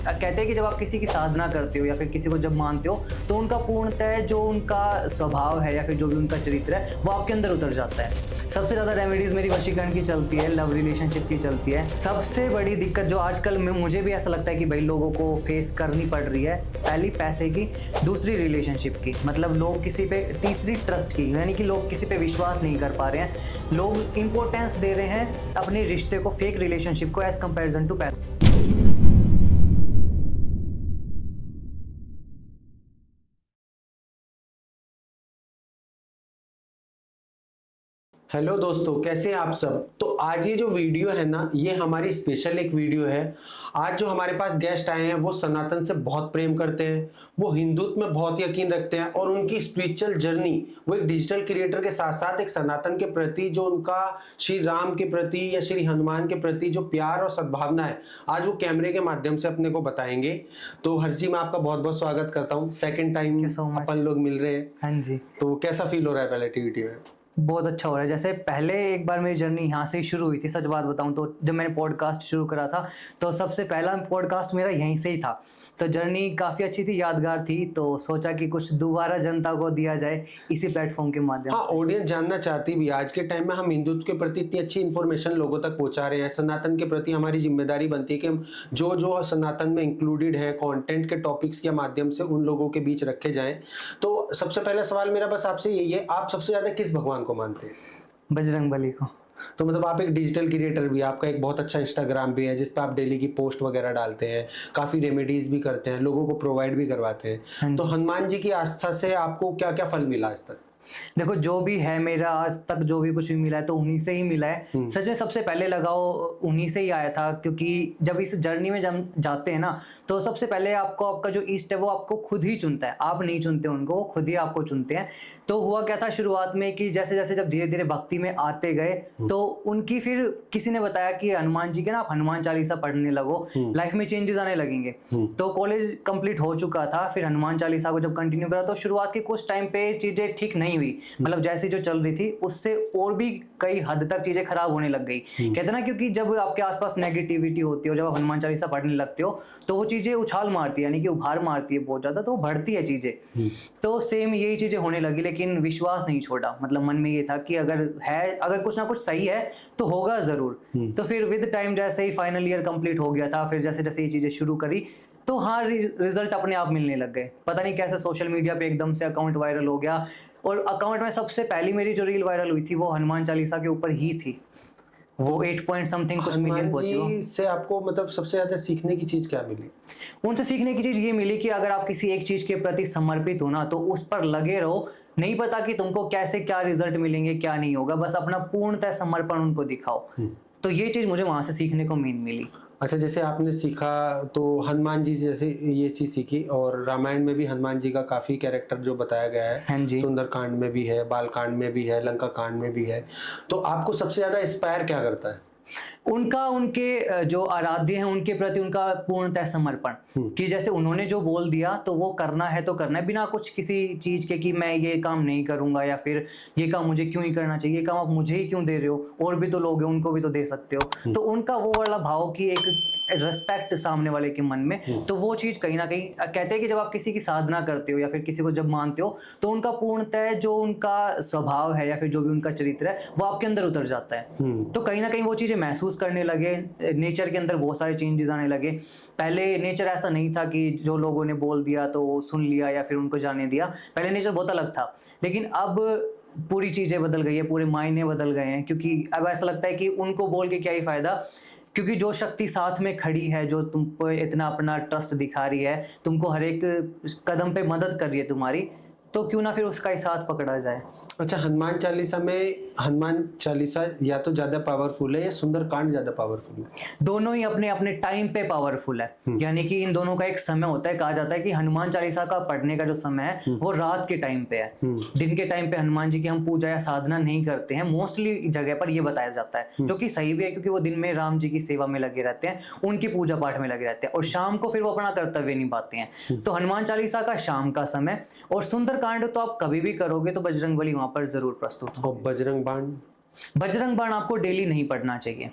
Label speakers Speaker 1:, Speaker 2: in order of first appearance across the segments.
Speaker 1: कहते हैं कि जब आप किसी की साधना करते हो या फिर किसी को जब मानते हो तो उनका पूर्णतः जो उनका स्वभाव है या फिर जो भी उनका चरित्र है वो आपके अंदर उतर जाता है। सबसे ज़्यादा रेमेडीज़ मेरी वशीकरण की चलती है, लव रिलेशनशिप की चलती है। सबसे बड़ी दिक्कत जो आजकल में मुझे भी ऐसा लगता है कि भाई लोगों को फेस करनी पड़ रही है, पहली पैसे की, दूसरी रिलेशनशिप की। मतलब लोग किसी पे, तीसरी ट्रस्ट की, यानी कि लोग किसी पे विश्वास नहीं कर पा रहे हैं। लोग इंपॉर्टेंस दे रहे हैं अपने रिश्ते को, फेक रिलेशनशिप को, एज कंपेरिजन टू पैसे।
Speaker 2: हेलो दोस्तों, कैसे हैं आप सब। तो आज ये जो वीडियो है ना, ये हमारी स्पेशल एक वीडियो है। आज जो हमारे पास गेस्ट आए हैं वो सनातन से बहुत प्रेम करते हैं, वो हिंदुत्व में बहुत यकीन रखते हैं और उनकी स्पिरिचुअल जर्नी, वो एक डिजिटल क्रिएटर के साथ साथ एक सनातन के प्रति जो उनका श्री राम के प्रति या श्री हनुमान के प्रति जो प्यार और सद्भावना है, आज वो कैमरे के माध्यम से अपने को बताएंगे। तो हर्षी, मैं आपका बहुत बहुत स्वागत करता हूँ। सेकेंड टाइम अपन लोग मिल रहे हैं।
Speaker 1: हाँ जी।
Speaker 2: तो कैसा फील हो रहा है पहले टीवीटी में?
Speaker 1: बहुत अच्छा हो रहा है। जैसे पहले एक बार मेरी जर्नी यहाँ से ही शुरू हुई थी। सच बात बताऊँ तो जब मैंने पॉडकास्ट शुरू करा था तो सबसे पहला पॉडकास्ट मेरा यहीं से ही था। तो जर्नी काफ़ी अच्छी थी, यादगार थी। तो सोचा कि कुछ दोबारा जनता को दिया जाए इसी प्लेटफॉर्म के माध्यम
Speaker 2: हाँ,
Speaker 1: से।
Speaker 2: ऑडियंस जानना चाहती भी। आज के टाइम में हम हिंदुत्व के प्रति इतनी अच्छी इन्फॉर्मेशन लोगों तक पहुंचा रहे हैं, सनातन के प्रति हमारी जिम्मेदारी बनती है कि हम जो जो सनातन में इंक्लूडेड है कंटेंट के टॉपिक्स के माध्यम से उन लोगों के बीच रखे जाएं। तो सबसे पहला सवाल मेरा बस आपसे यही है, आप सबसे ज्यादा किस भगवान को मानते हैं?
Speaker 1: बजरंगबली को।
Speaker 2: तो मतलब आप एक डिजिटल क्रिएटर भी, आपका एक बहुत अच्छा इंस्टाग्राम भी है जिस पे आप डेली की पोस्ट वगैरह डालते हैं, काफ़ी रेमेडीज भी करते हैं, लोगों को प्रोवाइड भी करवाते हैं। तो हनुमान जी की आस्था से आपको क्या क्या फल मिला आज तक?
Speaker 1: देखो, जो भी है मेरा आज तक जो भी कुछ भी मिला है तो उन्हीं से ही मिला है। सच में सबसे पहले लगाओ उन्हीं से ही आया था, क्योंकि जब इस जर्नी में जब जाते हैं ना तो सबसे पहले आपको आपका जो ईष्ट है वो आपको खुद ही चुनता है। आप नहीं चुनते उनको, वो खुद ही आपको चुनते हैं। तो हुआ क्या था शुरुआत में कि जैसे जैसे जब धीरे धीरे भक्ति में आते गए तो उनकी फिर किसी ने बताया कि हनुमान जी के ना आप हनुमान चालीसा पढ़ने लगो, लाइफ में चेंजेस आने लगेंगे। तो कॉलेज कंप्लीट हो चुका था, फिर हनुमान चालीसा को जब कंटिन्यू करा तो शुरुआत के कुछ टाइम पे चीजें ठीक नहीं हुई। मतलब जैसी जो चल रही थी उससे और भी कई हद तक चीजें खराब होने लग गई। कहते ना, क्योंकि जब आपके आसपास नेगेटिविटी होती है, जब आप हनुमान चालीसा पढ़ने लगते हो तो वो चीजें उछाल मारती है, यानी कि उभार मारती है बहुत ज्यादा, तो बढ़ती है चीजें। तो सेम यही चीजें होने लगी, लेकिन विश्वास नहीं छोड़ा। मतलब मन में ये था कि अगर कुछ ना कुछ सही है तो होगा जरूर। तो फिर विद टाइम जैसे ही फाइनल ईयर कंप्लीट हो गया था, फिर जैसे जैसे ये चीजें शुरू करी तो हाँ, रिजल्ट अपने आप मिलने लग गए। पता नहीं कैसे सोशल मीडिया पे एकदम से अकाउंट वायरल हो गया, और अकाउंट में सबसे पहली मेरी जो रील वायरल हुई थी वो हनुमान चालीसा के ऊपर ही थी। वो 8 पॉइंट समथिंग कुछ मिलियन पहुंची।
Speaker 2: हनुमान जी से आपको मतलब सबसे ज्यादा सीखने की चीज क्या मिली?
Speaker 1: उनसे सीखने की चीज ये मिली कि अगर आप किसी एक चीज के प्रति समर्पित हो ना तो उस पर लगे रहो। नहीं पता कि तुमको कैसे क्या रिजल्ट मिलेंगे, क्या नहीं होगा, बस अपना पूर्णतः समर्पण उनको दिखाओ। तो ये चीज मुझे वहां से सीखने को मेन मिली।
Speaker 2: अच्छा, जैसे आपने सीखा तो हनुमान जी जैसे ये चीज सीखी, और रामायण में भी हनुमान जी का काफी कैरेक्टर जो बताया गया है।
Speaker 1: हाँ जी।
Speaker 2: सुंदर कांड में भी है, बाल कांड में भी है, लंका कांड में भी है। तो आपको सबसे ज्यादा इंस्पायर क्या करता है?
Speaker 1: उनके जो आराध्य हैं उनके प्रति उनका पूर्णतः समर्पण, कि जैसे उन्होंने जो बोल दिया तो वो करना है तो करना है, बिना कुछ किसी चीज के कि मैं ये काम नहीं करूंगा या फिर ये काम मुझे क्यों ही करना चाहिए, ये काम आप मुझे ही क्यों दे रहे हो, और भी तो लोग हैं उनको भी तो दे सकते हो। तो उनका वो वाला भाव की एक रिस्पेक्ट सामने वाले के मन में, तो वो चीज कहीं ना कहीं, कहते हैं कि जब आप किसी की साधना करते हो या फिर किसी को जब मानते हो तो उनका पूर्णतः जो उनका स्वभाव है या फिर जो भी उनका चरित्र है वो आपके अंदर उतर जाता है। तो कहीं ना कहीं वो चीजें महसूस करने लगे। नेचर के अंदर बहुत सारे चेंजेस आने लगे। पहले नेचर ऐसा नहीं था कि जो लोगों ने बोल दिया तो सुन लिया या फिर उनको जाने दिया। पहले नेचर बहुत अलग था, लेकिन अब पूरी चीजें बदल गई है, पूरे मायने बदल गए हैं। क्योंकि अब ऐसा लगता है कि उनको बोल के क्या ही फायदा, क्योंकि जो शक्ति साथ में खड़ी है, जो तुम पे इतना अपना ट्रस्ट दिखा रही है, तुमको हर एक कदम पे मदद कर रही है तुम्हारी, तो क्यों ना फिर उसका ही साथ पकड़ा जाए।
Speaker 2: अच्छा, हनुमान चालीसा में हनुमान चालीसा या तो ज्यादा पावरफुल है या सुंदर कांड ज्यादा पावरफुल है?
Speaker 1: दोनों ही अपने अपने टाइम पे पावरफुल है। यानी कि इन दोनों का एक समय होता है। कहा जाता है कि हनुमान चालीसा का पढ़ने का जो समय है वो रात के टाइम पे है। दिन के टाइम पे हनुमान जी की हम पूजा या साधना नहीं करते हैं, मोस्टली जगह पर ये बताया जाता है, जो कि सही भी है, क्योंकि वो दिन में राम जी की सेवा में लगे रहते हैं, उनकी पूजा पाठ में लगे रहते हैं, और शाम को फिर वो अपना कर्तव्य निभाते हैं। तो हनुमान चालीसा का शाम का समय, और सुंदर कांड तो आप कभी भी करोगे तो बजरंगबली वहां पर जरूर प्रस्तुत हो।
Speaker 2: और बजरंग बाण?
Speaker 1: बजरंग बाण आपको डेली नहीं पढ़ना चाहिए।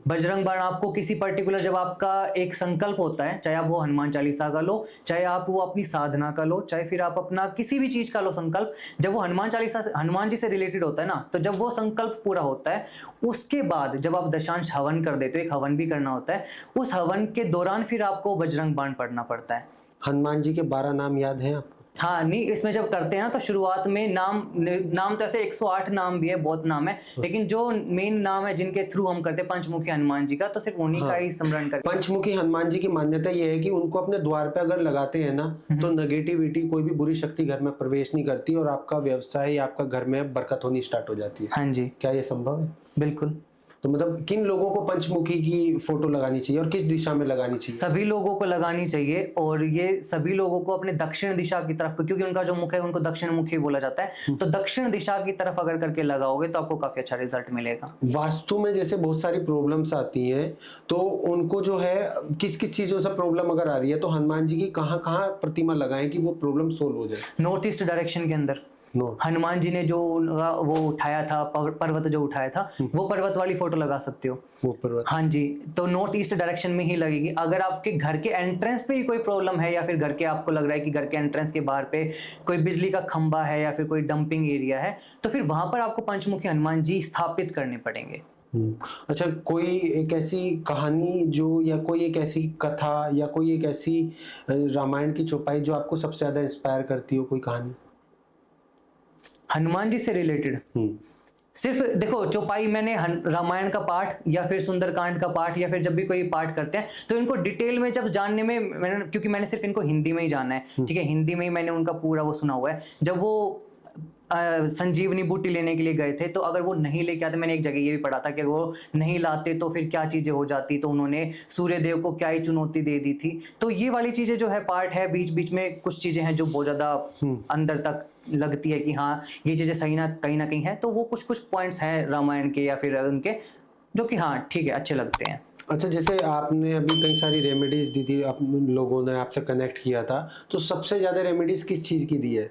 Speaker 1: बजरंग बाण आपको किसी पर्टिकुलर, जब आपका एक संकल्प होता है, चाहे आप वो हनुमान चालीसा का लो, चाहे आप वो अपनी साधना का लो, चाहे फिर आप अपना किसी भी चीज का लो संकल्प, जब वो हनुमान चालीसा से, हनुमान जी से रिलेटेड होता है ना, तो जब वो संकल्प पूरा होता है, उसके बाद जब आप दशांश हवन कर देते हो, एक हवन भी करना होता है, उस हवन के दौरान फिर आपको बजरंग बाण पढ़ना पड़ता है।
Speaker 2: हनुमान जी के 12 नाम याद हैं आपको?
Speaker 1: हाँ नहीं, इसमें जब करते हैं ना तो शुरुआत में नाम तो ऐसे 108 नाम भी है, बहुत नाम है, लेकिन जो मेन नाम है जिनके थ्रू हम करते हैं पंचमुखी हनुमान जी का, तो सिर्फ उन्हीं का ही स्मरण करते हैं।
Speaker 2: पंचमुखी हनुमान जी की मान्यता ये है कि उनको अपने द्वार पे अगर लगाते हैं ना, तो नेगेटिविटी, कोई भी बुरी शक्ति घर में प्रवेश नहीं करती और आपका व्यवसाय, आपका घर में बरकत होनी स्टार्ट हो जाती है।
Speaker 1: हाँ जी,
Speaker 2: क्या ये संभव है?
Speaker 1: बिल्कुल।
Speaker 2: तो मतलब किन लोगों को पंचमुखी की फोटो लगानी चाहिए और किस दिशा में लगानी चाहिए?
Speaker 1: सभी लोगों को लगानी चाहिए, और ये सभी लोगों को अपने दक्षिण दिशा की तरफ, क्योंकि उनका जो मुख है उनको दक्षिण मुखी बोला जाता है, तो दक्षिण दिशा की तरफ अगर करके लगाओगे तो आपको काफी अच्छा रिजल्ट मिलेगा।
Speaker 2: वास्तु में जैसे बहुत सारी प्रॉब्लम्स आती हैं, तो उनको जो है किस किस चीजों से प्रॉब्लम अगर आ रही है, तो हनुमान जी की कहाँ कहाँ प्रतिमा लगाएं कि वो प्रॉब्लम सोल्व हो जाए?
Speaker 1: नॉर्थ ईस्ट डायरेक्शन के अंदर हनुमान जी ने जो वो उठाया था, पर्वत जो उठाया था, वो पर्वत वाली फोटो लगा सकते हो,
Speaker 2: वो पर्वत।
Speaker 1: हाँ जी, तो नॉर्थ ईस्ट डायरेक्शन में ही लगेगी। अगर आपके घर के एंट्रेंस पे ही कोई प्रॉब्लम है, या फिर घर के आपको लग रहा है कि घर के एंट्रेंस के बाहर पे कोई बिजली का खंबा है या फिर कोई डंपिंग एरिया है, तो फिर वहां पर आपको पंचमुखी हनुमान जी स्थापित करने पड़ेंगे।
Speaker 2: अच्छा, कोई एक ऐसी कहानी जो, या कोई एक ऐसी कथा, या कोई एक ऐसी रामायण की चौपाई जो आपको सबसे ज्यादा इंस्पायर करती हो, कोई कहानी
Speaker 1: हनुमान जी से रिलेटेड? सिर्फ देखो, चौपाई मैंने रामायण का पाठ या फिर सुंदरकांड का पाठ, या फिर जब भी कोई पाठ करते हैं तो इनको डिटेल में जब जानने में क्योंकि मैंने सिर्फ इनको हिंदी में ही जाना है, ठीक है, हिंदी में ही मैंने उनका पूरा वो सुना हुआ है। जब वो संजीवनी बूटी लेने के लिए गए थे, तो अगर वो नहीं लेके आते, मैंने एक जगह ये भी पढ़ा था कि वो नहीं लाते तो फिर क्या चीजें हो जाती, तो उन्होंने सूर्य देव को क्या ही चुनौती दे दी थी। तो ये वाली चीजें जो है पार्ट है, बीच बीच में कुछ चीजें हैं जो बहुत ज्यादा अंदर तक लगती है कि हाँ ये चीजें सही ना कहीं है, तो वो कुछ कुछ पॉइंट्स हैं रामायण के या फिर उनके, जो कि हाँ ठीक है, अच्छे लगते हैं।
Speaker 2: अच्छा, जैसे आपने अभी कई सारी रेमेडीज दी थी, लोगों ने आपसे कनेक्ट किया था, तो सबसे ज्यादा रेमेडीज किस चीज की दी है?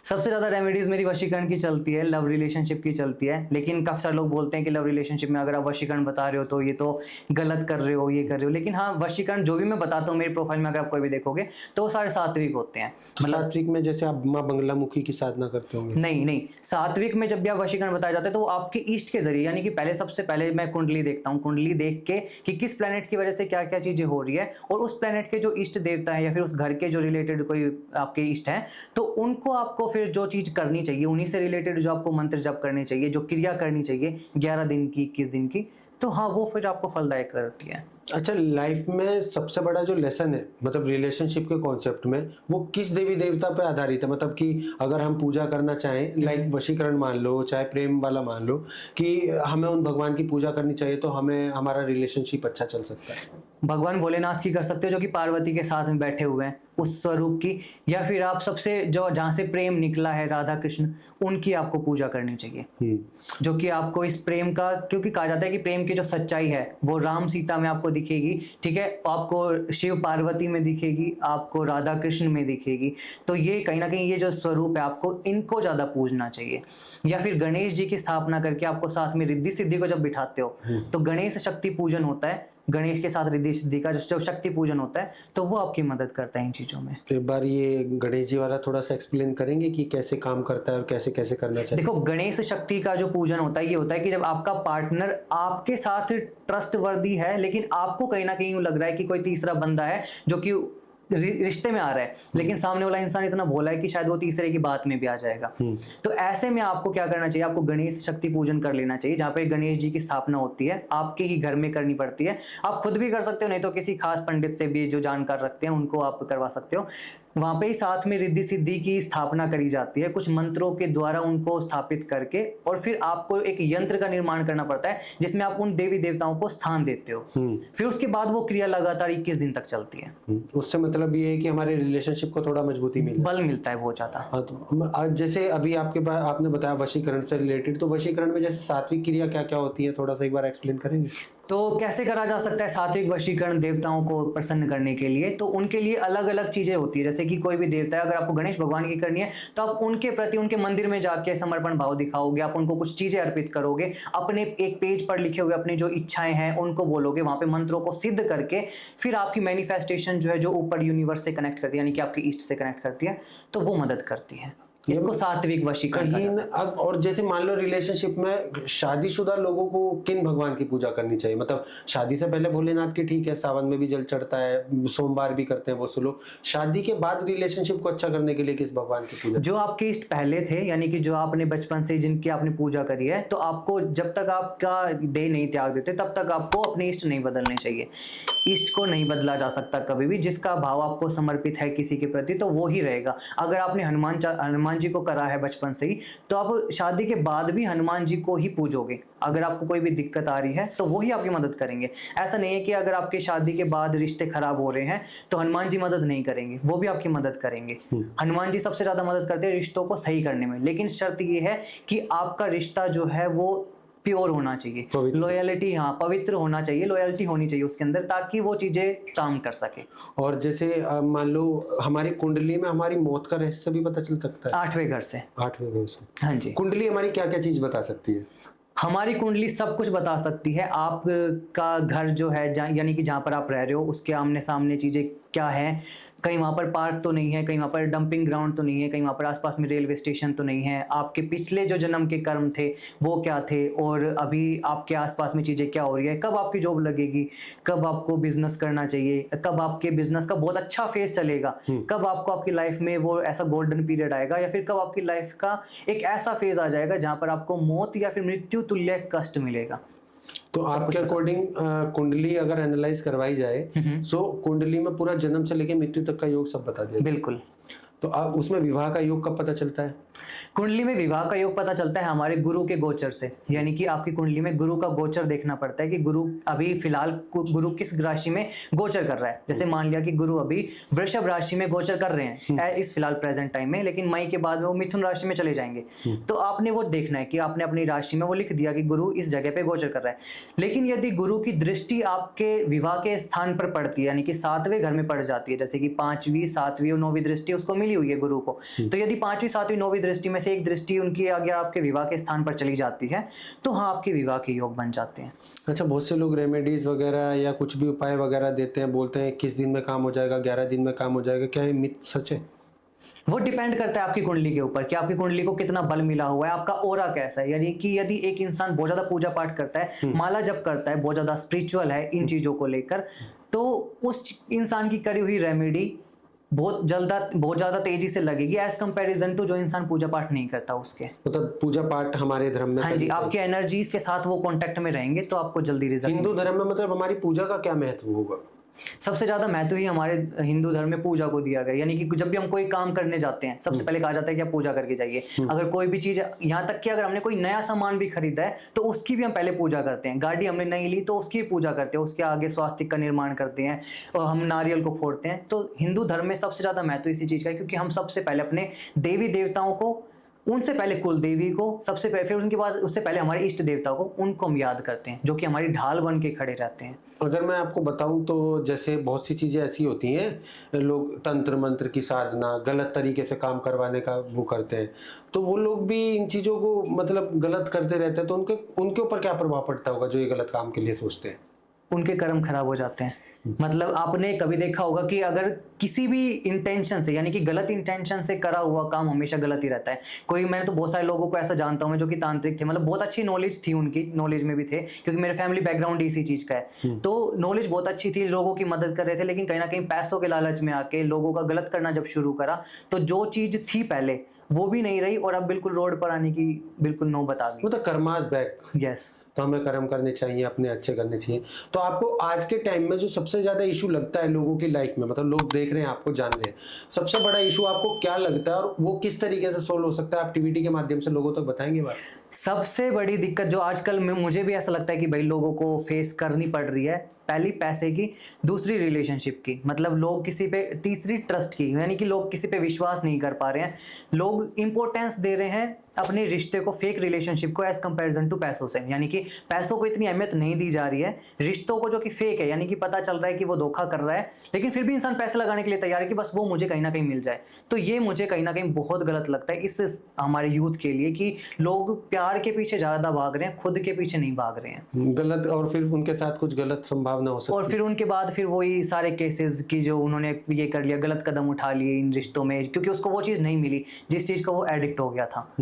Speaker 1: सबसे ज्यादा रेमेडीज मेरी वशीकरण की चलती है, लव रिलेशनशिप की चलती है, लेकिन काफी सारे लोग बोलते हैं कि लव रिलेशनशिप में अगर आप वशीकरण बता रहे हो तो ये तो गलत कर रहे हो, ये कर रहे हो, लेकिन हाँ वशीकरण जो भी मैं बताता हूँ मेरी प्रोफाइल में, अगर आप कोई भी देखोगे तो वो सारे सात्विक होते हैं।
Speaker 2: मतलब सात्विक में जैसे आप माँ बंगलामुखी की साधना करते होंगे?
Speaker 1: नहीं, सात्विक में जब भी आप वशीकरण बताया जाता है तो वो आपके ईस्ट के जरिए, यानी कि पहले सबसे पहले मैं कुंडली देखता हूँ, कुंडली देख के कि किस प्लेनेट की वजह से क्या क्या चीजें हो रही है, और उस प्लेनेट के जो इष्ट देवता है या फिर उस घर के जो रिलेटेड कोई आपके इष्ट हैं, तो उनको आपको फिर जो चीज करनी चाहिए, उन्हीं से रिलेटेड जो आपको मंत्र जप करने चाहिए, जो क्रिया करनी चाहिए 11 दिन की, 21 दिन की, तो हाँ वो फिर आपको फलदायक करती है।
Speaker 2: अच्छा, लाइफ में सबसे बड़ा जो लेसन है, मतलब रिलेशनशिप के कॉन्सेप्ट में, वो किस देवी देवता पे आधारित है? मतलब कि अगर हम पूजा करना चाहें, लाइक वशीकरण मान लो, चाहे प्रेम वाला मान लो, कि हमें उन भगवान की पूजा करनी चाहिए तो हमें हमारा रिलेशनशिप अच्छा चल सकता है।
Speaker 1: भगवान भोलेनाथ की कर सकते हो, जो कि पार्वती के साथ में बैठे हुए हैं उस स्वरूप की, या फिर आप सबसे जो जहाँ से प्रेम निकला है राधा कृष्ण, उनकी आपको पूजा करनी चाहिए, जो कि आपको इस प्रेम का, क्योंकि कहा जाता है कि प्रेम की जो सच्चाई है वो राम सीता में आपको दिखेगी, ठीक है, आपको शिव पार्वती में दिखेगी, आपको राधा कृष्ण में दिखेगी, तो ये कहीं ना कहीं ये जो स्वरूप है आपको इनको ज्यादा पूजना चाहिए। या फिर गणेश जी की स्थापना करके आपको साथ में रिद्धि सिद्धि को जब बिठाते हो तो गणेश शक्ति पूजन होता है, गणेश के साथ रिद्धि सिद्धि का जो शक्ति पूजन होता है, तो वो आपकी मदद करता है इन चीजों में।
Speaker 2: एक बार ये गणेश जी वाला थोड़ा सा एक्सप्लेन करेंगे कि कैसे काम करता है और कैसे कैसे करना चाहिए?
Speaker 1: देखो, गणेश शक्ति का जो पूजन होता है, ये होता है कि जब आपका पार्टनर आपके साथ ट्रस्ट वर्दी है, लेकिन आपको कहीं ना कहीं यूं लग रहा है कि कोई तीसरा बंदा है जो कि रिश्ते में आ रहा है, लेकिन सामने वाला इंसान इतना भोला है कि शायद वो तीसरे की बात में भी आ जाएगा। तो ऐसे में आपको क्या करना चाहिए, आपको गणेश शक्ति पूजन कर लेना चाहिए, जहाँ पे गणेश जी की स्थापना होती है, आपके ही घर में करनी पड़ती है। आप खुद भी कर सकते हो, नहीं तो किसी खास पंडित से भी जो जानकार रखते हैं उनको आप करवा सकते हो। वहां पे ही साथ में रिद्धि सिद्धि की स्थापना करी जाती है, कुछ मंत्रों के द्वारा उनको स्थापित करके, और फिर आपको एक यंत्र का निर्माण करना पड़ता है जिसमें आप उन देवी देवताओं को स्थान देते हो। फिर उसके बाद वो क्रिया लगातार 21 दिन तक चलती है।
Speaker 2: उससे मतलब ये है कि हमारे रिलेशनशिप को थोड़ा मजबूती
Speaker 1: बल मिलता है बहुत ज्यादा।
Speaker 2: हाँ, तो जैसे अभी आपके पास आपने बताया वशीकरण से रिलेटेड, तो वशीकरण में जैसे सात्विक क्रिया क्या क्या होती है, थोड़ा सा एक बार एक्सप्लेन करेंगे?
Speaker 1: तो कैसे करा जा सकता है सात्विक वशीकरण देवताओं को प्रसन्न करने के लिए? तो उनके लिए अलग अलग चीजें होती है, जैसे कि कोई भी देवता है, अगर आपको गणेश भगवान की करनी है तो आप उनके प्रति उनके मंदिर में जाके समर्पण भाव दिखाओगे, आप उनको कुछ चीजें अर्पित करोगे, अपने एक पेज पर लिखे हुए अपनी जो इच्छाएं हैं उनको बोलोगे, वहां पे मंत्रों को सिद्ध करके फिर आपकी मैनिफेस्टेशन जो है, जो ऊपर यूनिवर्स से कनेक्ट करती है, यानी कि आपकी ईस्ट से कनेक्ट करती है, तो वो मदद करती है। इसको सात्विक वशीकरण
Speaker 2: कहीं अब, और जैसे मान लो रिलेशनशिप में शादीशुदा लोगों को किन भगवान की पूजा करनी चाहिए? मतलब शादी से पहले भोलेनाथ की ठीक है, सावन में भी जल चढ़ता है, सोमवार भी करते हैं बहुत से लोग। शादी के बाद रिलेशनशिप को अच्छा करने के लिए किस भगवान की पूजा?
Speaker 1: जो आपके इष्ट पहले थे, यानी कि जो आपने बचपन से जिनकी आपने पूजा करी है, तो आपको जब तक आपका देह नहीं त्याग देते तब तक आपको अपने इष्ट नहीं बदलने चाहिए। इष्ट को नहीं बदला जा सकता कभी भी। जिसका भाव आपको समर्पित है किसी के प्रति तो वो ही रहेगा। अगर आपने हनुमान जी को करा है बचपन से ही, तो आप शादी के बाद भी हनुमान जी को ही पूजोगे। अगर आपको कोई भी दिक्कत आ रही है तो वो ही आपकी मदद करेंगे। ऐसा नहीं है कि अगर आपके शादी के बाद रिश्ते खराब हो रहे हैं तो हनुमान जी मदद नहीं करेंगे, वो भी आपकी मदद करेंगे। हनुमान जी सबसे ज्यादा मदद करते हैं रिश्तों को सही करने में, लेकिन शर्त ये है कि आपका रिश्ता जो है वो प्योर होना चाहिए, लॉयलिटी, हाँ, पवित्र होना चाहिए, लॉयलिटी होनी चाहिए उसके अंदर, ताकि वो चीजें काम कर सके।
Speaker 2: और जैसे मान लो हमारी कुंडली में हमारी मौत का रहस्य भी पता चल सकता है?
Speaker 1: 8वें घर से।
Speaker 2: 8वें घर से।
Speaker 1: हाँ जी।
Speaker 2: कुंडली हमारी क्या क्या चीज बता सकती है?
Speaker 1: हमारी कुंडली सब कुछ बता सकती है। आपका घर जो है, यानी कि जहाँ पर आप रह रहे हो उसके आमने सामने चीजें क्या है, कहीं वहाँ पर पार्क तो नहीं है, कहीं वहाँ पर डंपिंग ग्राउंड तो नहीं है, कहीं वहाँ पर आसपास में रेलवे स्टेशन तो नहीं है, आपके पिछले जो जन्म के कर्म थे वो क्या थे, और अभी आपके आसपास में चीज़ें क्या हो रही है, कब आपकी जॉब लगेगी, कब आपको बिजनेस करना चाहिए, कब आपके बिजनेस का बहुत अच्छा फेज चलेगा, कब आपको आपकी लाइफ में वो ऐसा गोल्डन पीरियड आएगा, या फिर कब आपकी लाइफ का एक ऐसा फेज आ जाएगा जहाँ पर आपको मौत या फिर मृत्यु तुल्य कष्ट मिलेगा।
Speaker 2: तो आपके अकॉर्डिंग कुंडली अगर एनालाइज करवाई जाए, सो कुंडली में पूरा जन्म से लेके मृत्यु तक का योग सब बता दिया?
Speaker 1: बिल्कुल।
Speaker 2: तो आप उसमें विवाह का योग कब पता चलता है?
Speaker 1: कुंडली में विवाह का योग पता चलता है हमारे गुरु के गोचर से, यानी कि आपकी कुंडली में गुरु का गोचर देखना पड़ता है कि गुरु अभी फिलहाल गुरु किस राशि में गोचर कर रहा है। जैसे मान लिया कि गुरु अभी वृषभ राशि में गोचर कर रहे हैं इस फिलहाल प्रेजेंट टाइम में, लेकिन मई के बाद में वो मिथुन राशि में चले जाएंगे। तो आपने वो देखना है कि आपने अपनी राशि में वो लिख दिया कि गुरु इस जगह पे गोचर कर रहा है। लेकिन यदि गुरु की दृष्टि आपके विवाह के स्थान पर पड़ती है, यानी कि 7वें घर में पड़ जाती है, जैसे कि 5वीं 7वीं और 9वीं दृष्टि उसको मिली हुई है गुरु को, तो यदि 5वीं 7वीं 9वीं दृष्टि में से एक दृष्टि उनकी अगर आपके विवाह के स्थान पर चली जाती है तो हाँ, आपके विवाह के योग बन जाते हैं।
Speaker 2: अच्छा, बहुत से लोग रेमेडीज वगैरह या कुछ भी उपाय वगैरह देते हैं, बोलते हैं 21 दिन में काम हो जाएगा, 11 दिन में काम हो जाएगा। क्या ये मिथ सच है?
Speaker 1: वो डिपेंड करता है आपकी कुंडली के ऊपर कि आपकी कुंडली को कितना बल मिला हुआ है, आपका ओरा कैसा है। यानी कि यदि एक इंसान बहुत ज्यादा पूजा पाठ करता है, माला जप करता है, बहुत ज्यादा स्पिरिचुअल है इन चीजों को लेकर, तो उस इंसान की करी हुई रेमेडी बहुत ज्यादा तेजी से लगेगी एज कंपैरिजन टू जो इंसान पूजा पाठ नहीं करता उसके।
Speaker 2: मतलब पूजा पाठ हमारे धर्म में,
Speaker 1: हाँ जी, आपके एनर्जीज के साथ वो कांटेक्ट में रहेंगे तो आपको जल्दी रिजल्ट।
Speaker 2: हिंदू धर्म में मतलब हमारी पूजा का क्या महत्व होगा?
Speaker 1: सबसे ज्यादा महत्व ही हमारे हिंदू धर्म में पूजा को दिया गया। यानी कि जब भी हम कोई काम करने जाते हैं सबसे पहले कहा जाता है कि आप पूजा करके जाइए। अगर कोई भी चीज, यहाँ तक कि अगर हमने कोई नया सामान भी खरीदा है तो उसकी भी हम पहले पूजा करते हैं। गाड़ी हमने नहीं ली तो उसकी भी पूजा करते हैं, उसके आगे स्वास्तिक का निर्माण करते हैं और हम नारियल को फोड़ते हैं। तो हिंदू धर्म में सबसे ज्यादा महत्व इसी चीज का है, क्योंकि हम सबसे पहले अपने देवी देवताओं को, उनसे पहले कुल देवी को सबसे पहले, फिर उनके बाद उससे पहले हमारे इष्ट देवता को, उनको हम याद करते हैं जो कि हमारी ढाल बन के खड़े रहते हैं।
Speaker 2: अगर मैं आपको बताऊं तो जैसे बहुत सी चीजें ऐसी होती हैं, लोग तंत्र मंत्र की साधना गलत तरीके से काम करवाने का वो करते हैं, तो वो लोग भी इन चीजों को मतलब गलत करते रहते हैं, तो उनके ऊपर क्या प्रभाव पड़ता होगा जो ये गलत काम के लिए सोचते हैं?
Speaker 1: उनके कर्म खराब हो जाते हैं। मतलब आपने कभी देखा होगा कि अगर किसी भी इंटेंशन से, यानी कि गलत इंटेंशन से करा हुआ काम हमेशा गलत ही रहता है। मैंने तो बहुत सारे लोगों को ऐसा जानता हूं मैं जो कि तांत्रिक थे, मतलब बहुत अच्छी नॉलेज थी, उनकी नॉलेज में भी थे, क्योंकि मेरे फैमिली बैकग्राउंड इसी चीज का है। तो नॉलेज बहुत अच्छी थी, लोगों की मदद कर रहे थे, लेकिन कहीं ना कहीं पैसों के लालच में आके लोगों का गलत करना जब शुरू करा तो जो चीज थी पहले वो भी नहीं रही और अब बिल्कुल रोड पर आने की बिल्कुल नौबत आ गई।
Speaker 2: मतलब कर्मास बैक।
Speaker 1: यस।
Speaker 2: तो हमें कर्म करने चाहिए, अपने अच्छे करने चाहिए। तो आपको आज के टाइम में जो सबसे ज्यादा इशू लगता है लोगों की लाइफ में, मतलब लोग देख रहे हैं, आपको जान रहे हैं, सबसे बड़ा इशू आपको क्या लगता है और वो किस तरीके से सोल्व हो सकता है? आप टीवीटी के माध्यम से लोगों तक बताएंगे बात।
Speaker 1: सबसे बड़ी दिक्कत जो आजकल में मुझे भी ऐसा लगता है कि भाई लोगों को फेस करनी पड़ रही है, पहली पैसे की, दूसरी रिलेशनशिप की, मतलब लोग किसी पे, तीसरी ट्रस्ट की, यानी कि लोग किसी पे विश्वास नहीं कर पा रहे हैं, लोग इंपॉर्टेंस दे रहे हैं अपने रिश्ते को, फेक रिलेशनशिप को एज कंपैरिजन टू पैसों से, यानी कि पैसों को इतनी अहमियत नहीं दी जा रही है, रिश्तों को जो कि फेक है, यानी कि पता चल रहा है कि वो धोखा कर रहा है, लेकिन फिर भी इंसान पैसे लगाने के लिए तैयार है कि बस वो मुझे कहीं ना कहीं मिल जाए। तो ये मुझे कहीं ना कहीं बहुत गलत लगता है इस हमारे यूथ के लिए, कि लोग प्यार के पीछे ज्यादा भाग रहे हैं, खुद के पीछे नहीं भाग रहे हैं।
Speaker 2: गलत, और फिर उनके साथ कुछ गलत संभावना हो सकती है।
Speaker 1: और फिर उनके बाद फिर वही सारे केसेस की जो उन्होंने ये कर लिया, गलत कदम उठा लिए इन रिश्तों में, क्योंकि उसको वो चीज़ नहीं मिली जिस चीज़ का वो एडिक्ट हो गया था।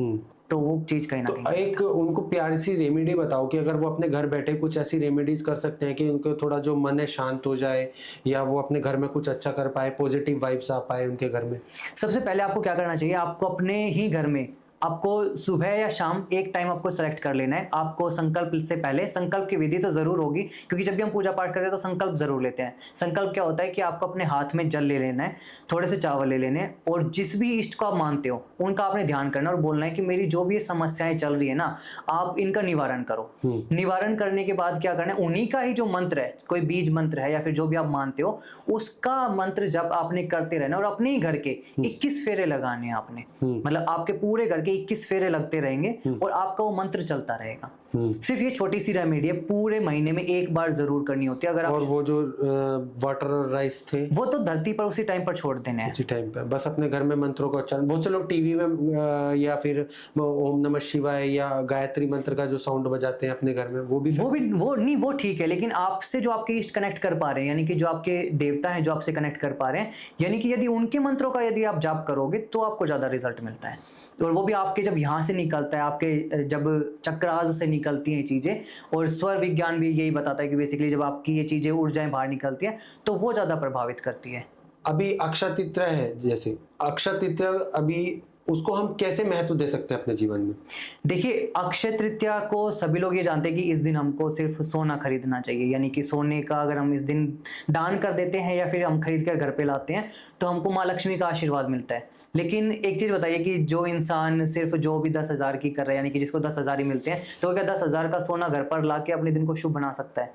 Speaker 1: तो वो चीज़ कहीं ना
Speaker 2: तो
Speaker 1: कहीं
Speaker 2: एक उनको प्यारी सी रेमेडी बताओ कि अगर वो अपने घर बैठे कुछ ऐसी रेमेडीज कर सकते हैं कि उनको थोड़ा जो मन है शांत हो जाए, या वो अपने घर में कुछ अच्छा कर पाए, पॉजिटिव वाइब्स आ पाए उनके घर में।
Speaker 1: सबसे पहले आपको क्या करना चाहिए, आपको अपने ही घर में आपको सुबह या शाम एक टाइम आपको सेलेक्ट कर लेना है। आपको संकल्प से पहले, संकल्प की विधि तो जरूर होगी, क्योंकि जब भी हम पूजा पाठ करते हैं तो संकल्प जरूर लेते हैं। संकल्प क्या होता है कि आपको अपने हाथ में जल ले लेना है, थोड़े से चावल ले लेने हैं, और जिस भी इष्ट को आप मानते हो उनका आपने ध्यान करना और बोलना है कि मेरी जो भी ये समस्याएं चल रही है ना, आप इनका निवारण करो। निवारण करने के बाद क्या करना है, उन्हीं का ही जो मंत्र है, कोई बीज मंत्र है या फिर जो भी आप मानते हो, उसका मंत्र जब आपने करते रहना, और अपने ही घर के 21 फेरे लगाने हैं आपने, मतलब आपके पूरे घर के 21 फेरे लगते रहेंगे और आपका वो मंत्र चलता रहेगा। सिर्फ ये छोटी सी रेमेडी है, पूरे महीने में एक बार जरूर करनी होती है। अगर
Speaker 2: और वो जो वाटर और राइस थे,
Speaker 1: वो तो धरती पर उसी टाइम पर छोड़ देने हैं,
Speaker 2: उसी टाइम पे बस अपने घर में मंत्रों को उच्चारण। बहुत से लोग टीवी में या फिर ओम नमः शिवाय या गायत्री मंत्र का जो साउंड बजाते हैं अपने घर में, वो
Speaker 1: ठीक है, लेकिन आपसे जो आपके इष्ट कनेक्ट कर पा रहे हैं, यानी कि जो आपके देवता हैं जो आपसे कनेक्ट कर पा रहे हैं, यानी कि यदि उनके मंत्रों का यदि आप जाप करोगे तो आपको ज्यादा रिजल्ट मिलता है। और वो भी आपके जब यहाँ से निकलता है, आपके जब चक्रास से निकलती हैं चीजें, और स्वर विज्ञान भी यही बताता है कि बेसिकली जब आपकी ये चीजें ऊर्जाएं बाहर निकलती हैं तो वो ज्यादा प्रभावित करती है।
Speaker 2: अभी अक्षय तृतीया है, जैसे अक्षय तृतीया, अभी उसको हम कैसे महत्व दे सकते हैं अपने जीवन में?
Speaker 1: देखिए, अक्षय तृतीया को सभी लोग ये जानते हैं कि इस दिन हमको सिर्फ सोना खरीदना चाहिए, यानी कि सोने का अगर हम इस दिन दान कर देते हैं या फिर हम खरीद कर घर पे लाते हैं तो हमको माँ लक्ष्मी का आशीर्वाद मिलता है। लेकिन एक चीज बताइए कि जो इंसान सिर्फ जो भी 10,000 की कर रहा है, यानी कि जिसको 10,000 ही मिलते हैं, तो क्या 10,000 का सोना घर पर ला के अपने दिन को शुभ बना सकता है?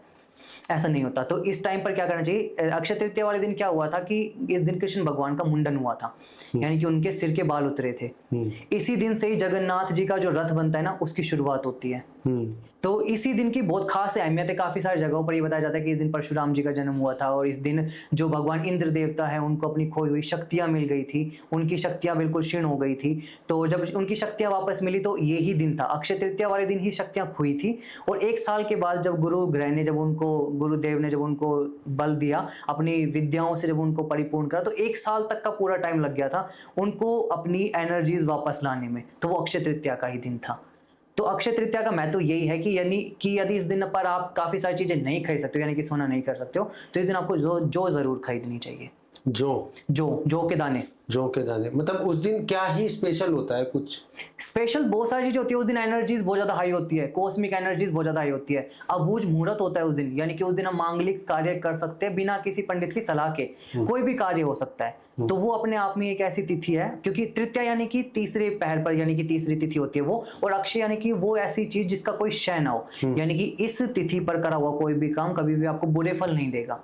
Speaker 1: ऐसा नहीं होता। तो इस टाइम पर क्या करना चाहिए, अक्षय तृतीया वाले दिन क्या हुआ था कि इस दिन कृष्ण भगवान का मुंडन हुआ था, यानी कि उनके सिर के बाल उतरे थे। इसी दिन से ही जगन्नाथ जी का जो रथ बनता है ना, उसकी शुरुआत होती है। तो इसी दिन की बहुत खास अहमियत है। काफी सारी जगहों पर ये बताया जाता है कि इस दिन परशुराम जी का जन्म हुआ था, और इस दिन जो भगवान इंद्र देवता है उनको अपनी खोई हुई शक्तियां मिल गई थी, उनकी शक्तियां बिल्कुल क्षीण हो गई थी। तो जब उनकी शक्तियां वापस मिली तो यही दिन था, अक्षय तृतीया वाले दिन ही शक्तियां खोई थी। और 1 साल के बाद जब गुरुदेव ने जब उनको बल दिया, अपनी विद्याओं से जब उनको परिपूर्ण करा, तो 1 साल तक का पूरा टाइम लग गया था उनको अपनी एनर्जीज वापस लाने में। तो वो अक्षय तृतीया का ही दिन था। तो अक्षय तृतीया का महत्व यही है कि यदि इस दिन पर आप काफी सारी चीजें नहीं खरीद सकते हो, यानी कि सोना नहीं कर सकते हो, तो इस दिन आपको जो जरूर खरीदनी चाहिए। जौ के दाने मतलब उस दिन क्या ही स्पेशल होता है? कुछ स्पेशल बहुत सारी चीजें होती है उस दिन। एनर्जीज बहुत ज्यादा हाई होती है, कॉस्मिक एनर्जीज बहुत ज्यादा हाई होती है। अबूझ मुहूर्त होता है उस दिन, यानी कि उस दिन हम मांगलिक कार्य कर सकते हैं बिना किसी पंडित की सलाह के, कोई भी कार्य हो सकता है। तो वो अपने आप में एक ऐसी तिथि है, क्योंकि तृतीया यानी कि तीसरे पहर पर, यानी कि तीसरी तिथि होती है वो, और अक्षय यानी कि वो ऐसी चीज जिसका कोई क्षय ना हो, यानी कि इस तिथि पर करा हुआ कोई भी काम कभी भी आपको बुरे फल नहीं देगा।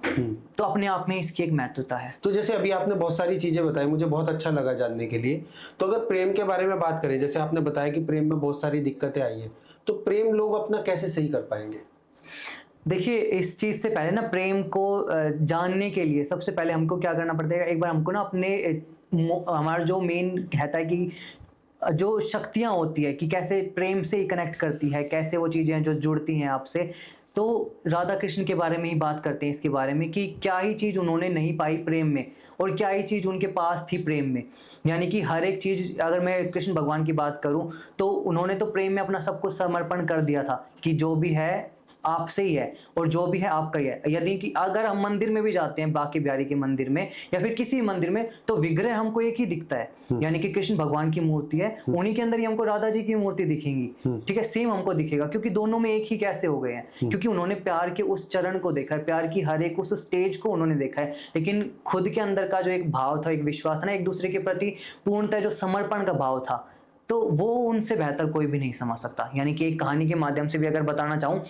Speaker 1: तो अपने आप में इसकी एक महत्वता है।
Speaker 2: तो जैसे अभी आपने बहुत सारी चीजें बताई, मुझे बहुत अच्छा लगा जानने के लिए। तो अगर प्रेम के बारे में बात करें, जैसे आपने बताया कि प्रेम में बहुत सारी दिक्कतें आई हैं, तो प्रेम लोग अपना कैसे सही कर पाएंगे?
Speaker 1: देखिए, इस चीज से पहले ना, प्रेम को जानने के लिए सबसे पहले हमको क्या करना पड़ता है, एक बार हमको ना अपने हमारा जो मेन कहता है कि जो शक्तियां होती है कि कैसे प्रेम से ही कनेक्ट करती है, कैसे वो चीजें जो जुड़ती हैं आपसे। तो राधा कृष्ण के बारे में ही बात करते हैं, इसके बारे में कि क्या ही चीज़ उन्होंने नहीं पाई प्रेम में और क्या ही चीज़ उनके पास थी प्रेम में। यानी कि हर एक चीज़, अगर मैं कृष्ण भगवान की बात करूं तो उन्होंने तो प्रेम में अपना सब कुछ समर्पण कर दिया था कि जो भी है आपसे ही है और जो भी है आपका ही है। यदि कि अगर हम मंदिर में भी जाते हैं, बांके बिहारी के मंदिर में या फिर किसी मंदिर में, तो विग्रह हमको एक ही दिखता है, यानी कि कृष्ण भगवान की मूर्ति है, उन्हीं के अंदर ही हमको राधा जी की मूर्ति दिखेंगी। ठीक है, सेम हमको दिखेगा, क्योंकि दोनों में एक ही कैसे हो गए हैं, क्योंकि उन्होंने प्यार के उस चरण को देखा है, प्यार की हर एक उस स्टेज को उन्होंने देखा है, लेकिन खुद के अंदर का जो एक भाव था, एक विश्वास था ना, एक दूसरे के प्रति पूर्णतः जो समर्पण का भाव था, तो वो उनसे बेहतर कोई भी नहीं समझ सकता। यानी कि एक कहानी के माध्यम से भी अगर बताना चाहूँ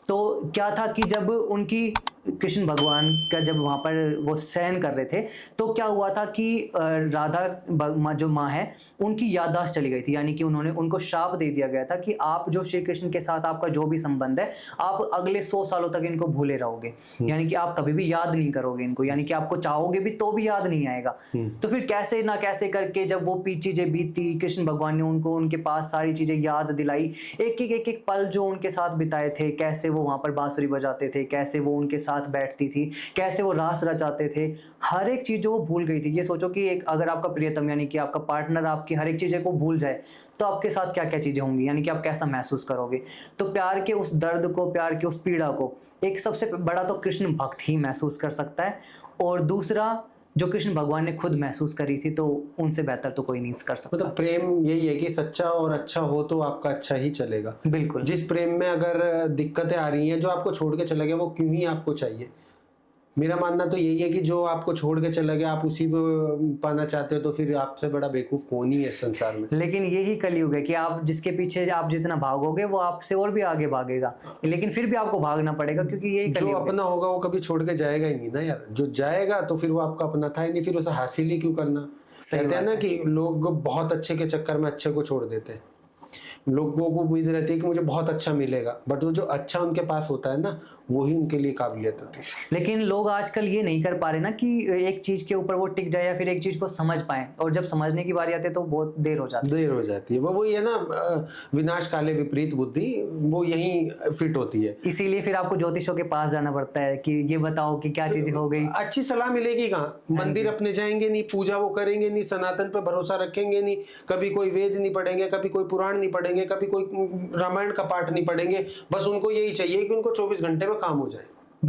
Speaker 1: तो क्या था कि जब उनकी कृष्ण भगवान का जब वहाँ पर वो सहन कर रहे थे, तो क्या हुआ था कि राधा जो माँ है उनकी याददाश्त चली गई थी, यानी कि उन्होंने उनको श्राप दे दिया गया था कि आप जो श्री कृष्ण के साथ आपका जो भी संबंध है, आप अगले 100 सालों तक इनको भूले रहोगे, यानी कि आप कभी भी याद नहीं करोगे इनको, यानी कि आपको चाहोगे भी तो भी याद नहीं आएगा। तो फिर कैसे ना कैसे करके जब वो चीजें बीती, कृष्ण भगवान ने उनको उनके पास सारी चीजें याद दिलाई, एक पल जो उनके साथ बिताए थे, कैसे वो वहां पर बांसुरी बजाते थे, कैसे वो उनके साथ बैठती थी, कैसे वो रास रचाते थे, हर एक चीज जो वो भूल गई थी। ये सोचो कि एक अगर आपका प्रियतम यानी कि आपका पार्टनर आपकी हर एक चीजें को भूल जाए तो आपके साथ क्या क्या चीजें होंगी, यानी कि आप कैसा महसूस करोगे। तो प्यार के उस दर्द को, प्यार की उस पीड़ा को एक सबसे बड़ा तो कृष्ण भक्त ही महसूस कर सकता है, और दूसरा जो कृष्ण भगवान ने खुद महसूस करी थी, तो उनसे बेहतर तो कोई नहीं कर सकता।
Speaker 2: मतलब प्रेम यही है कि सच्चा और अच्छा हो तो आपका अच्छा ही चलेगा।
Speaker 1: बिल्कुल।
Speaker 2: जिस प्रेम में अगर दिक्कतें आ रही हैं, जो आपको छोड़ के चला गया वो क्यों ही आपको चाहिए। मेरा मानना तो यही है कि जो आपको छोड़ के चला गया आप उसी को पाना चाहते हो, तो फिर आपसे बड़ा बेवकूफ कौन ही है संसार में।
Speaker 1: लेकिन यही कलयुग है कि आप जिसके पीछे आप जितना भागोगे वो आपसे और भी आगे भागेगा, लेकिन फिर भी आपको भागना पड़ेगा, क्योंकि यही
Speaker 2: जो
Speaker 1: कलयुग है।
Speaker 2: अपना होगा वो कभी छोड़ के जाएगा ही नहीं ना यार। जो जाएगा तो फिर वो आपका अपना था ही नहीं, फिर उसे हासिल ही क्यों करना।
Speaker 1: सही
Speaker 2: कहते हैं
Speaker 1: बात
Speaker 2: ना कि लोग बहुत अच्छे के चक्कर में अच्छे को छोड़ देते हैं। लोगों को उम्मीद रहती है कि मुझे बहुत अच्छा मिलेगा, बट वो जो अच्छा उनके पास होता है ना, वही उनके लिए काबिलियत होती है।
Speaker 1: लेकिन लोग आजकल ये नहीं कर पा रहे ना कि एक चीज के ऊपर वो टिक जाए या फिर एक चीज को समझ पाए, और जब समझने की बारी आती है तो बहुत देर हो जाती है।
Speaker 2: देर हो जाती है। वो वही है ना, विनाश काले विपरीत बुद्धि, वो यही फिट होती है।
Speaker 1: इसीलिए फिर आपको ज्योतिषों के पास जाना पड़ता है कि ये बताओ कि क्या चीज हो गई।
Speaker 2: अच्छी सलाह मिलेगी कहाँ। मंदिर अपने जाएंगे नहीं, पूजा वो करेंगे नहीं, सनातन पे भरोसा रखेंगे नहीं, कभी कोई वेद नहीं पढ़ेंगे, कभी कोई पुराण नहीं पढ़ेंगे, कभी कोई रामायण का पाठ नहीं पढ़ेंगे। बस उनको यही चाहिए कि उनको 24 घंटे में काम हो जाए।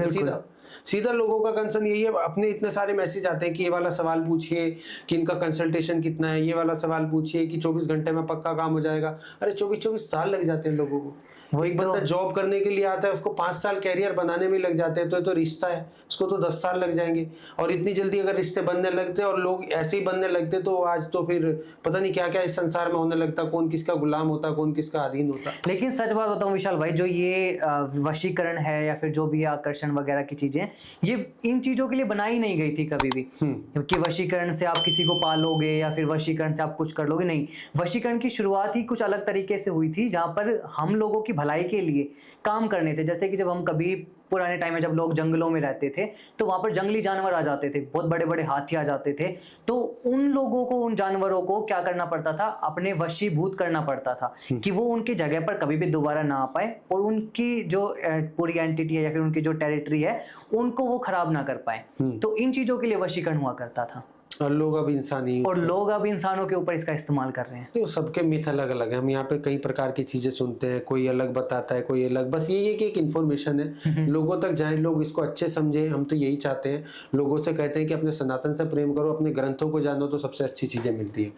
Speaker 2: सीधा सीधा लोगों का कंसर्न यही है। अपने इतने सारे मैसेज आते हैं कि ये वाला सवाल पूछिए कि इनका कंसल्टेशन कितना है, ये वाला सवाल पूछिए कि 24 घंटे में पक्का काम हो जाएगा। अरे 24 साल लग जाते हैं लोगों को।
Speaker 1: वही
Speaker 2: एक बंदा जॉब करने के लिए आता है, उसको 5 साल कैरियर बनाने में लग जाते हैं, तो रिश्ता है, उसको तो 10 साल लग जाएंगे। और इतनी जल्दी अगर रिश्ते बनने लगते और लोग ऐसे ही बनने लगते तो आज तो फिर पता नहीं क्या क्या इस संसार में होने लगता, कौन किसका गुलाम होता, कौन किसका अधीन होता।
Speaker 1: लेकिन सच बात बताऊं विशाल भाई, जो ये वशीकरण है या फिर जो भी आकर्षण वगैरह की चीजें, ये इन चीजों के लिए बनाई नहीं गई थी कभी भी कि वशीकरण से आप किसी को पालोगे या फिर वशीकरण से आप कुछ कर लोगे। नहीं, वशीकरण की शुरुआत ही कुछ अलग तरीके से हुई थी, जहां पर हम लोगों की भलाई के लिए काम करने थे। जैसे कि जब हम कभी पुराने टाइम में जब लोग जंगलों में रहते थे, तो वहां पर जंगली जानवर आ जाते थे, बहुत बड़े बड़े हाथी आ जाते थे, तो उन लोगों को, उन जानवरों को क्या करना पड़ता था, अपने वशीभूत करना पड़ता था कि वो उनकी जगह पर कभी भी दोबारा ना आ पाए, और उनकी जो पूरी एंटिटी है या फिर उनकी जो टेरिटरी है उनको वो खराब ना कर पाए। तो इन चीजों के लिए वशीकरण हुआ करता था,
Speaker 2: और लोग अब इंसानी,
Speaker 1: और लोग अब इंसानों के ऊपर इसका इस्तेमाल कर रहे हैं।
Speaker 2: तो सबके मिथ अलग अलग है। हम यहाँ पे कई प्रकार की चीजें सुनते हैं, कोई अलग बताता है, कोई अलग। बस ये है कि एक इन्फॉर्मेशन है, लोगों तक जाए, लोग इसको अच्छे समझे। हम तो यही चाहते हैं। लोगों से कहते हैं कि अपने सनातन से प्रेम करो, अपने ग्रंथों को जानो, तो सबसे अच्छी चीजें मिलती है।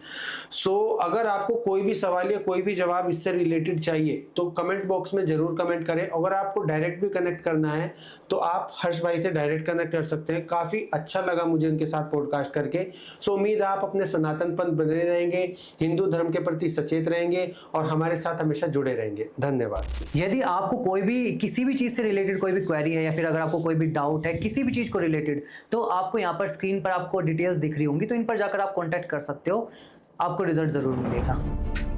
Speaker 2: सो अगर आपको कोई भी सवाल या कोई भी जवाब इससे रिलेटेड चाहिए तो कमेंट बॉक्स में जरूर कमेंट करें। अगर आपको डायरेक्ट भी कनेक्ट करना है तो आप हर्ष भाई से डायरेक्ट कनेक्ट कर सकते हैं। काफी अच्छा लगा मुझे उनके साथ पॉडकास्ट करके। सो उम्मीद है आप अपने सनातनपन बने रहेंगे, हिंदू धर्म के प्रति सचेत रहेंगे और हमारे साथ हमेशा जुड़े रहेंगे। धन्यवाद।
Speaker 1: यदि आपको कोई भी किसी भी चीज से रिलेटेड कोई भी क्वेरी है या फिर अगर आपको कोई भी डाउट है किसी भी चीज को रिलेटेड, तो आपको यहाँ पर स्क्रीन पर आपको डिटेल्स दिख रही होंगी, तो इन पर जाकर आप कॉन्टैक्ट कर सकते हो, आपको रिजल्ट जरूर मिलेगा।